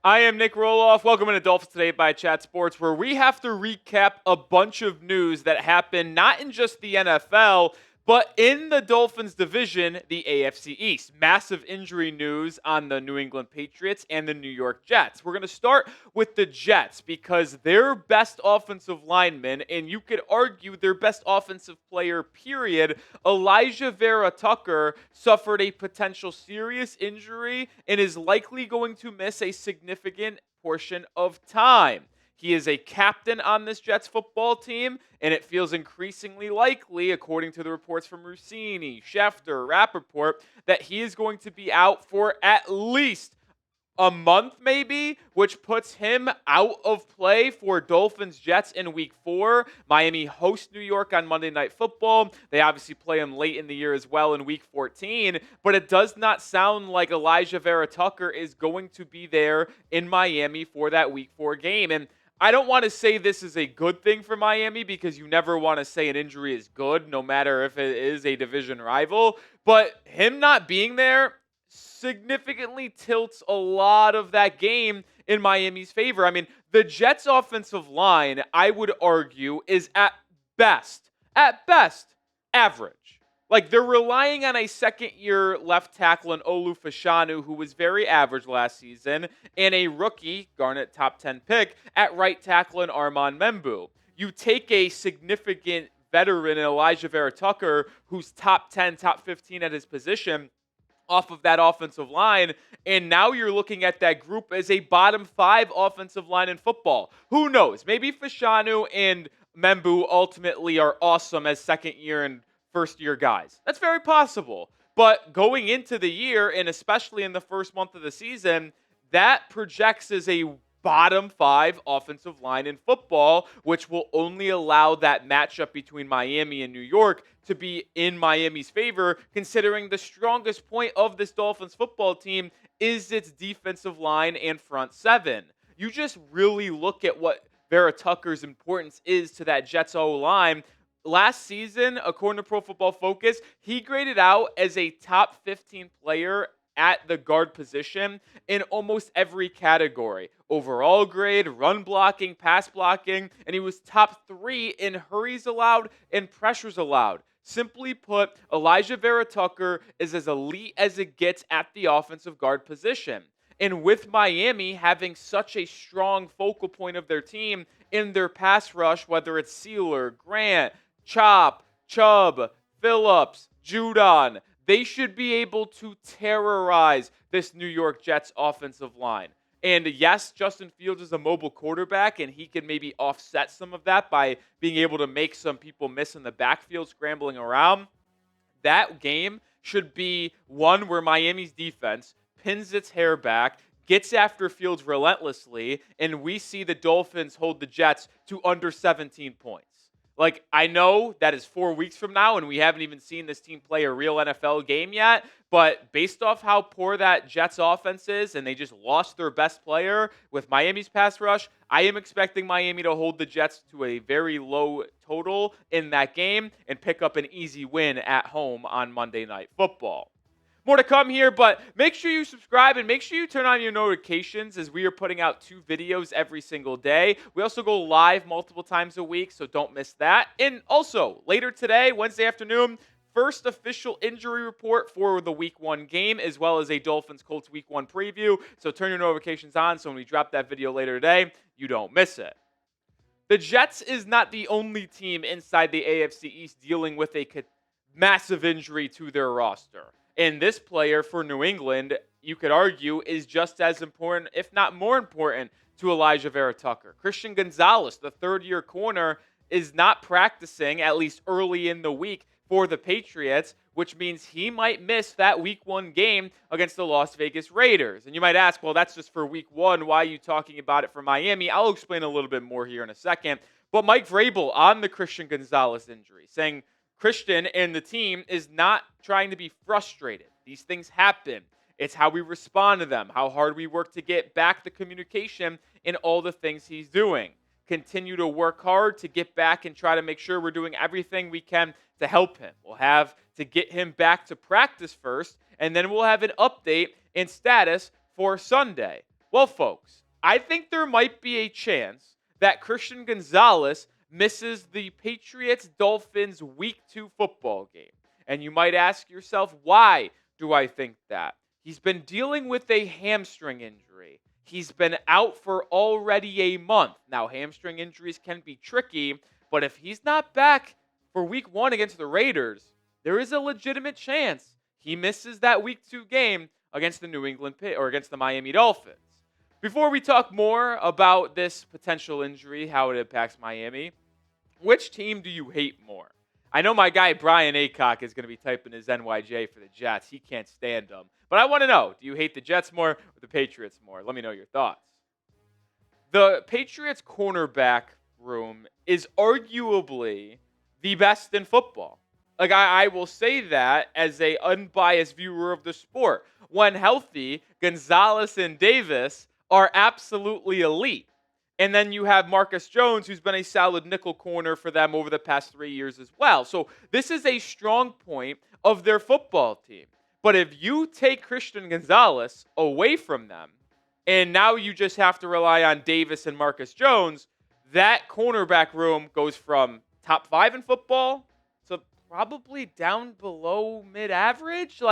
I am Nick Roloff. Welcome to Dolphins Today by Chat Sports, where we have to recap a bunch of news that happened not in just the NFL, but in the Dolphins division, the AFC East. Massive injury news on the New England Patriots and the New York Jets. We're going to start with the Jets because their best offensive lineman, and you could argue their best offensive player, period, Alijah Vera-Tucker, suffered a potential serious injury and is likely going to miss a significant portion of time. He is a captain on this Jets football team, and it feels increasingly likely, according to the reports from Rossini, Schefter, Rappaport, that he is going to be out for at least a month maybe, which puts him out of play for Dolphins-Jets in Week 4. Miami hosts New York on Monday Night Football. They obviously play him late in the year as well in Week 14, but it does not sound like Alijah Vera-Tucker is going to be there in Miami for that Week 4 game. And I don't want to say this is a good thing for Miami because you never want to say an injury is good, no matter if it is a division rival. But him not being there significantly tilts a lot of that game in Miami's favor. I mean, the Jets' offensive line, I would argue, is at best, average. Like, they're relying on a second-year left tackle in Fashanu, who was very average last season, and a rookie, Garnet top 10 pick, at right tackle in Armand Membou. You take a significant veteran in Alijah Vera-Tucker, who's top 10, top 15 at his position, off of that offensive line, and now you're looking at that group as a bottom 5 offensive line in football. Who knows? Maybe Fashanu and Membou ultimately are awesome as second-year and first-year guys. That's very possible. But going into the year, and especially in the first month of the season, that projects as a bottom 5 offensive line in football, which will only allow that matchup between Miami and New York to be in Miami's favor, considering the strongest point of this Dolphins football team is its defensive line and front 7. You just really look at what Vera-Tucker's importance is to that Jets O-line. Last season, according to Pro Football Focus, he graded out as a top 15 player at the guard position in almost every category. Overall grade, run blocking, pass blocking, and he was top 3 in hurries allowed and pressures allowed. Simply put, Alijah Vera-Tucker is as elite as it gets at the offensive guard position. And with Miami having such a strong focal point of their team in their pass rush, whether it's Sealer, Grant, Chop, Chubb, Phillips, Judon, they should be able to terrorize this New York Jets offensive line. And yes, Justin Fields is a mobile quarterback, and he can maybe offset some of that by being able to make some people miss in the backfield scrambling around. That game should be one where Miami's defense pins its hair back, gets after Fields relentlessly, and we see the Dolphins hold the Jets to under 17 points. Like, I know that is 4 weeks from now, and we haven't even seen this team play a real NFL game yet, but based off how poor that Jets offense is, and they just lost their best player with Miami's pass rush, I am expecting Miami to hold the Jets to a very low total in that game and pick up an easy win at home on Monday Night Football. More to come here, but make sure you subscribe and make sure you turn on your notifications as we are putting out 2 videos every single day. We also go live multiple times a week, so don't miss that. And also, later today, Wednesday afternoon, first official injury report for the Week 1 game, as well as a Dolphins-Colts Week 1 preview. So turn your notifications on so when we drop that video later today, you don't miss it. The Jets is not the only team inside the AFC East dealing with a massive injury to their roster. And this player for New England, you could argue, is just as important, if not more important, to Alijah Vera-Tucker. Christian Gonzalez, the third-year corner, is not practicing, at least early in the week, for the Patriots, which means he might miss that Week 1 game against the Las Vegas Raiders. And you might ask, well, that's just for Week 1. Why are you talking about it for Miami? I'll explain a little bit more here in a second. But Mike Vrabel on the Christian Gonzalez injury, saying Christian and the team is not trying to be frustrated. These things happen. It's how we respond to them, how hard we work to get back the communication in all the things he's doing. Continue to work hard to get back and try to make sure we're doing everything we can to help him. We'll have to get him back to practice first, and then we'll have an update in status for Sunday. Well, folks, I think there might be a chance that Christian Gonzalez misses the Patriots Dolphins Week 2 football game. And you might ask yourself, why do I think that? He's been dealing with a hamstring injury. He's been out for already a month. Now, hamstring injuries can be tricky, but if he's not back for Week 1 against the Raiders, there is a legitimate chance he misses that Week 2 game against the against the Miami Dolphins. Before we talk more about this potential injury, how it impacts Miami, which team do you hate more? I know my guy Brian Aycock is going to be typing his NYJ for the Jets. He can't stand them. But I want to know, do you hate the Jets more or the Patriots more? Let me know your thoughts. The Patriots cornerback room is arguably the best in football. Like, I will say that as a unbiased viewer of the sport. When healthy, Gonzalez and Davis are absolutely elite. And then you have Marcus Jones, who's been a solid nickel corner for them over the past 3 years as well. So this is a strong point of their football team. But if you take Christian Gonzalez away from them, and now you just have to rely on Davis and Marcus Jones, that cornerback room goes from top 5 in football to probably down below mid-average.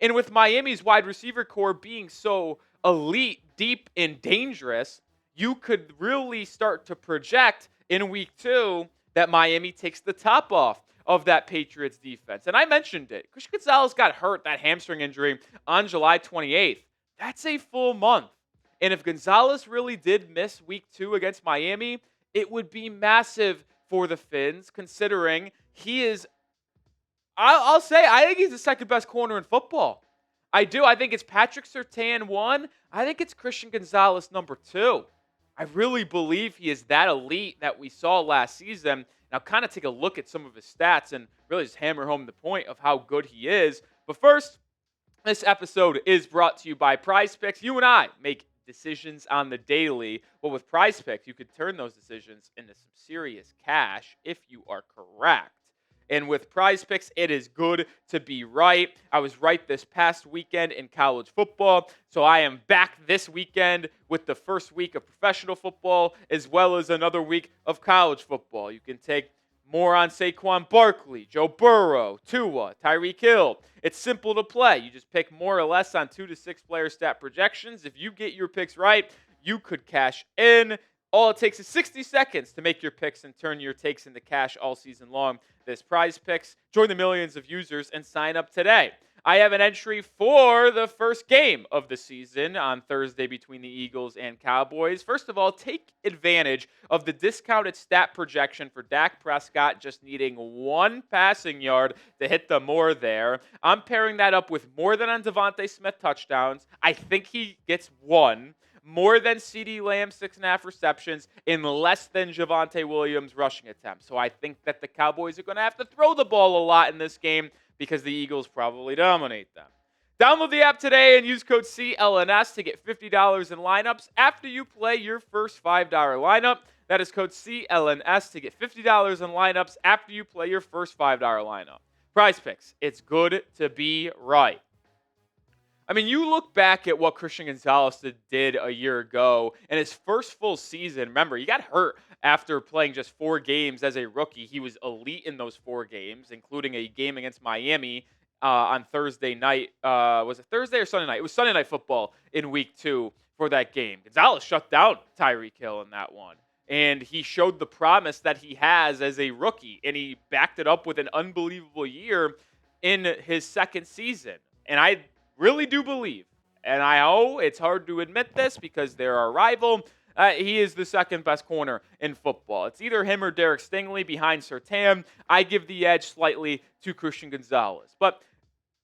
And with Miami's wide receiver core being so elite, deep, and dangerous, you could really start to project in Week 2 that Miami takes the top off of that Patriots defense. And I mentioned it. Christian Gonzalez got hurt, that hamstring injury, on July 28th. That's a full month. And if Gonzalez really did miss Week 2 against Miami, it would be massive for the Fins, considering he is, I'll say, I think he's the second best corner in football. I do. I think it's Patrick Surtain 1. I think it's Christian Gonzalez number 2. I really believe he is that elite that we saw last season. Now, kind of take a look at some of his stats and really just hammer home the point of how good he is. But first, this episode is brought to you by PrizePicks. You and I make decisions on the daily. Well, with PrizePicks, you could turn those decisions into some serious cash if you are correct. And with PrizePicks, it is good to be right. I was right this past weekend in college football, so I am back this weekend with the first week of professional football as well as another week of college football. You can take more on Saquon Barkley, Joe Burrow, Tua, Tyreek Hill. It's simple to play. You just pick more or less on 2 to 6 player stat projections. If you get your picks right, you could cash in. All it takes is 60 seconds to make your picks and turn your takes into cash all season long. This PrizePicks. Join the millions of users and sign up today. I have an entry for the first game of the season on Thursday between the Eagles and Cowboys. First of all, take advantage of the discounted stat projection for Dak Prescott just needing 1 passing yard to hit the more there. I'm pairing that up with more than on Devontae Smith touchdowns. I think he gets 1. More than CeeDee Lamb, 6.5 receptions, in less than Javonte Williams rushing attempts. So I think that the Cowboys are going to have to throw the ball a lot in this game because the Eagles probably dominate them. Download the app today and use code CLNS to get $50 in lineups after you play your first $5 lineup. That is code CLNS to get $50 in lineups after you play your first $5 lineup. PrizePicks, it's good to be right. I mean, you look back at what Christian Gonzalez did a year ago in his first full season. Remember, he got hurt after playing just 4 games as a rookie. He was elite in those 4 games, including a game against Miami on Thursday night. Was it Thursday or Sunday night? It was Sunday Night Football in Week 2 for that game. Gonzalez shut down Tyreek Hill in that one. And he showed the promise that he has as a rookie. And he backed it up with an unbelievable year in his second season. And I really do believe, and I know it's hard to admit this because they're our rival, he is the second best corner in football. It's either him or Derek Stingley behind Surtain. I give the edge slightly to Christian Gonzalez. But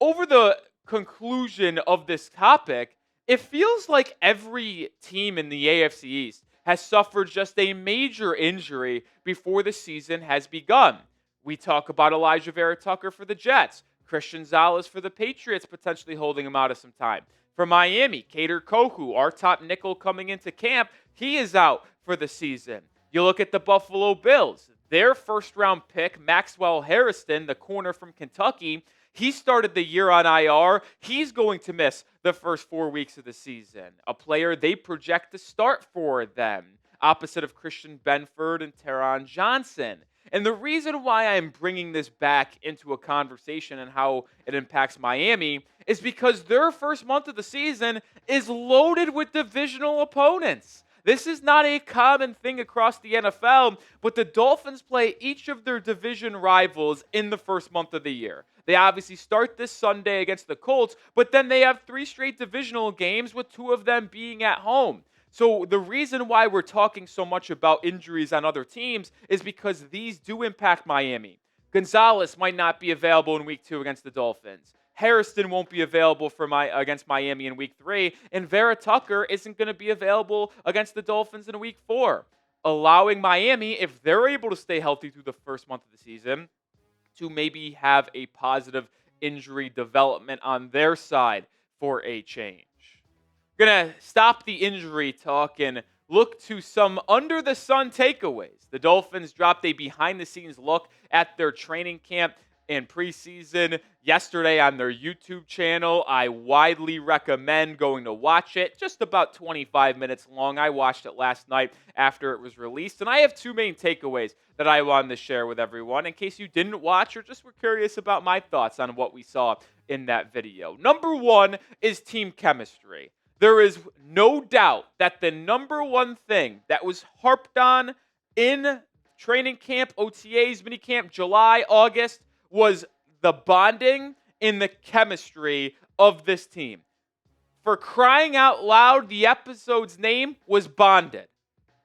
over the conclusion of this topic, it feels like every team in the AFC East has suffered just a major injury before the season has begun. We talk about Alijah Vera-Tucker for the Jets. Christian Gonzalez for the Patriots, potentially holding him out of some time. For Miami, Kader Kohu, our top nickel coming into camp, he is out for the season. You look at the Buffalo Bills. Their first-round pick, Maxwell Harrison, the corner from Kentucky, He started the year on IR. He's going to miss the first 4 weeks of the season. A player they project to start for them, opposite of Christian Benford and Teron Johnson. And the reason why I'm bringing this back into a conversation and how it impacts Miami is because their first month of the season is loaded with divisional opponents. This is not a common thing across the NFL, but the Dolphins play each of their division rivals in the first month of the year. They obviously start this Sunday against the Colts, but then they have 3 straight divisional games with 2 of them being at home. So the reason why we're talking so much about injuries on other teams is because these do impact Miami. Gonzalez might not be available in week 2 against the Dolphins. Harrison won't be available against Miami in week 3, and Vera-Tucker isn't going to be available against the Dolphins in week 4, allowing Miami, if they're able to stay healthy through the first month of the season, to maybe have a positive injury development on their side for a change. Going to stop the injury talk and look to some under-the-sun takeaways. The Dolphins dropped a behind-the-scenes look at their training camp and preseason yesterday on their YouTube channel. I widely recommend going to watch it. Just about 25 minutes long. I watched it last night after it was released. And I have 2 main takeaways that I wanted to share with everyone in case you didn't watch or just were curious about my thoughts on what we saw in that video. Number 1 is team chemistry. There is no doubt that the number 1 thing that was harped on in training camp, OTAs, minicamp, July, August, was the bonding and the chemistry of this team. For crying out loud, the episode's name was Bonded.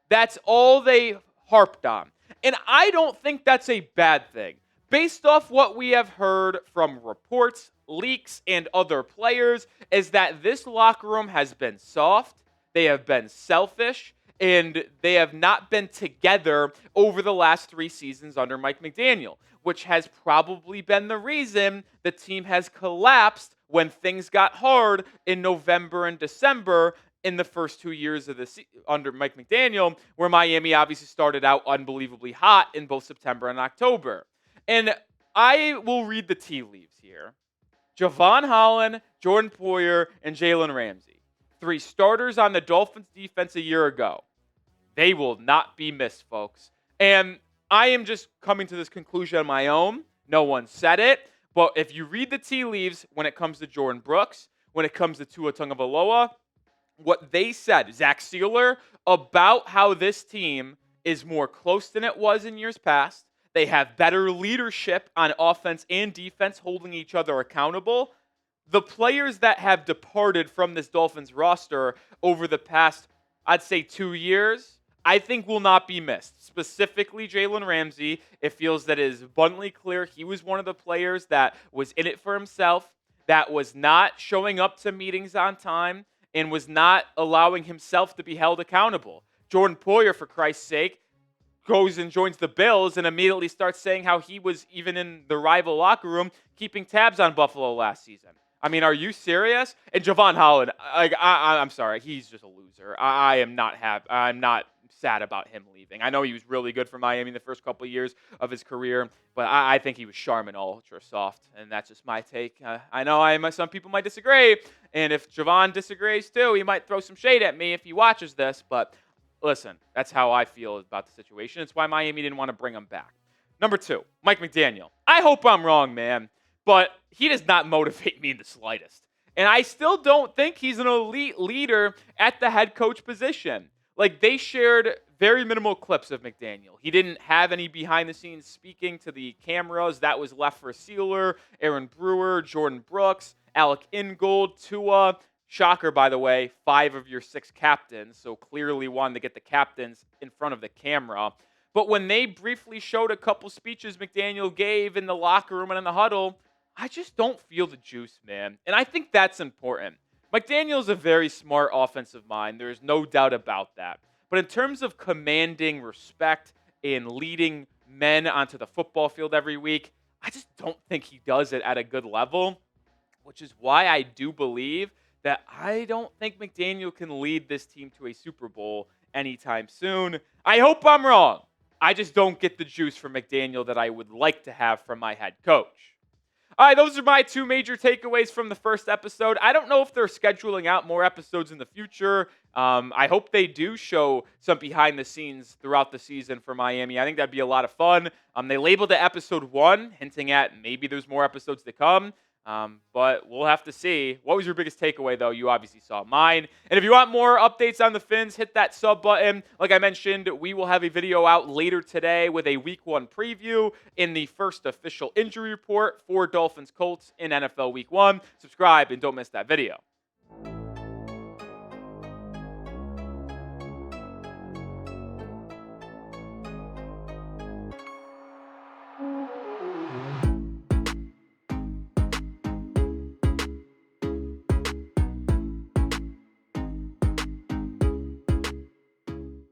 That's all they harped on. And I don't think that's a bad thing. Based off what we have heard from reports, leaks, and other players, is that this locker room has been soft, they have been selfish, and they have not been together over the last 3 seasons under Mike McDaniel, which has probably been the reason the team has collapsed when things got hard in November and December in the first 2 years of under Mike McDaniel, where Miami obviously started out unbelievably hot in both September and October. And I will read the tea leaves here. Javon Holland, Jordan Poyer, and Jalen Ramsey. 3 starters on the Dolphins defense a year ago. They will not be missed, folks. And I am just coming to this conclusion on my own. No one said it. But if you read the tea leaves when it comes to Jordan Brooks, when it comes to Tua Tagovailoa, what they said, Zach Sealer, about how this team is more close than it was in years past. They have better leadership on offense and defense, holding each other accountable. The players that have departed from this Dolphins roster over the past, I'd say 2 years, I think will not be missed. Specifically, Jalen Ramsey. It feels that it is abundantly clear he was one of the players that was in it for himself, that was not showing up to meetings on time, and was not allowing himself to be held accountable. Jordan Poyer, for Christ's sake, goes and joins the Bills and immediately starts saying how he was, even in the rival locker room, keeping tabs on Buffalo last season. I mean, are you serious? And Javon Holland, I'm sorry, he's just a loser. I'm not sad about him leaving. I know he was really good for Miami in the first couple of years of his career, but I think he was Charmin ultra soft, and that's just my take. I know some people might disagree, and if Javon disagrees too, he might throw some shade at me if he watches this, but listen, that's how I feel about the situation. It's why Miami didn't want to bring him back. Number 2, Mike McDaniel. I hope I'm wrong, man, but he does not motivate me in the slightest. And I still don't think he's an elite leader at the head coach position. Like, they shared very minimal clips of McDaniel. He didn't have any behind-the-scenes speaking to the cameras. That was left for Sealer, Aaron Brewer, Jordan Brooks, Alec Ingold, Tua. Shocker, by the way, 5 of your 6 captains, so clearly wanted to get the captains in front of the camera. But when they briefly showed a couple speeches McDaniel gave in the locker room and in the huddle, I just don't feel the juice, man. And I think that's important. McDaniel's a very smart offensive mind. There's no doubt about that. But in terms of commanding respect and leading men onto the football field every week, I just don't think he does it at a good level, which is why I do believe that I don't think McDaniel can lead this team to a Super Bowl anytime soon. I hope I'm wrong. I just don't get the juice from McDaniel that I would like to have from my head coach. All right, those are my two major takeaways from the first episode. I don't know if they're scheduling out more episodes in the future. I hope they do show some behind the scenes throughout the season for Miami. I think that'd be a lot of fun. They labeled it episode 1, hinting at maybe there's more episodes to come. But we'll have to see. What was your biggest takeaway, though? You obviously saw mine. And if you want more updates on the Fins, hit that sub button. Like I mentioned, we will have a video out later today with a Week 1 preview in the first official injury report for Dolphins Colts in NFL Week 1. Subscribe and don't miss that video.